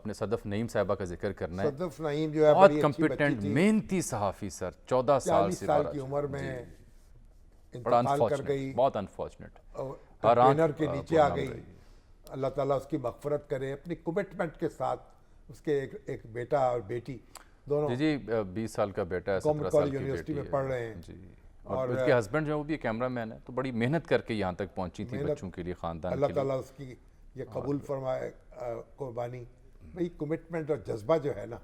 آپ نے صدف نعیم صاحبہ کا ذکر کرنا ہے. صدف نعیم جو ہے بہت بڑی اچھی بچی کمپیٹنٹ تھی، محنتی صحافی سر، 14 سال 40 سے سال کی عمر میں بڑا انتقال کر گئی، بہت انفارچونیٹ. کنٹینر کے نیچے آ گئی. اللہ تعالیٰ اس کی مغفرت کرے. اپنی کمٹمنٹ کے ساتھ اس کے ایک بیٹا اور بیٹی دونوں جی 20 سال کا بیٹا ہے، 17 گورنمنٹ سال کالج کی یونیورسٹی بیٹی میں ہے. پڑھ رہے ہیں. جی اور اس کے ہسبینڈ جو ہے وہ بھی کیمرہ مین ہے، تو بڑی محنت کر کے یہاں تک پہنچی تھی بچوں کے لیے، خاندان اللہ کے لیے. تعالیٰ اس کی یہ قبول فرمائے قربانی. بھئی کمٹمنٹ اور جذبہ جو ہے نا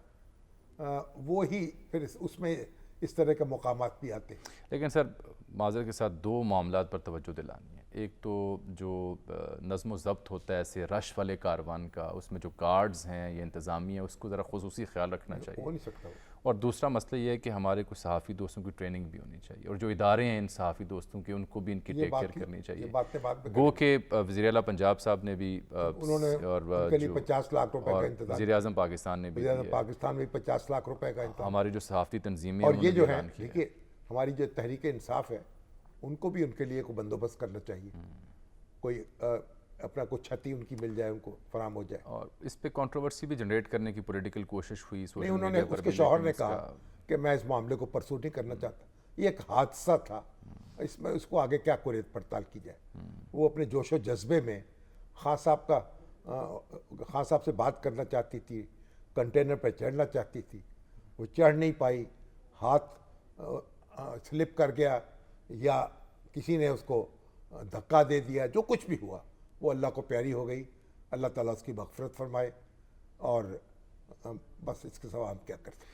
وہ ہی پھر اس میں اس طرح کے مقامات بھی آتے ہیں. لیکن سر معذرت کے ساتھ 2 معاملات پر توجہ دلانی ہے. ایک تو جو نظم و ضبط ہوتا ہے ایسے رش والے کاروان کا، اس میں جو گارڈز ہیں یا انتظامیہ اس کو ذرا خصوصی خیال رکھنا چاہیے. ہو نہیں سکتا. اور دوسرا مسئلہ یہ ہے کہ ہمارے کچھ صحافی دوستوں کی ٹریننگ بھی ہونی چاہیے، اور جو ادارے ہیں ان صحافی دوستوں کے ان کو بھی ان کی ٹیک کیئر کرنی چاہیے. گو کہ وزیر اعلیٰ پنجاب صاحب نے بھی انہوں نے ان کے لیے 50 لاکھ روپے کا انتظام، وزیر اعظم پاکستان نے بھی پاکستان میں 50 لاکھ روپے کا انتظام. ہماری جو صحافتی تنظیمیں اور یہ جو ہے دیکھیے ہماری جو تحریک انصاف ہے ان کو بھی ان کے لیے کوئی بندوبست کرنا چاہیے، کوئی اپنا کچھ چھتی ان کی مل جائے، ان کو فراہم ہو جائے. اور اس پہ کنٹروورسی بھی جنریٹ کرنے کی پولیٹیکل کوشش ہوئی. نہیں، انہوں نے اس کے شوہر نے کہا کہ میں اس معاملے کو پرسو نہیں کرنا چاہتا، یہ ایک حادثہ تھا، اس میں اس کو آگے کیا کوریت پڑتال کی جائے. وہ اپنے جوش و جذبے میں خان صاحب سے بات کرنا چاہتی تھی، کنٹینر پہ چڑھنا چاہتی تھی، وہ چڑھ نہیں پائی، ہاتھ سلپ کر گیا یا کسی نے اس کو دھکا دے دیا. جو کچھ بھی ہوا وہ اللہ کو پیاری ہو گئی. اللہ تعالیٰ اس کی مغفرت فرمائے. اور بس اس کے سوا ہم کیا کرتے ہیں.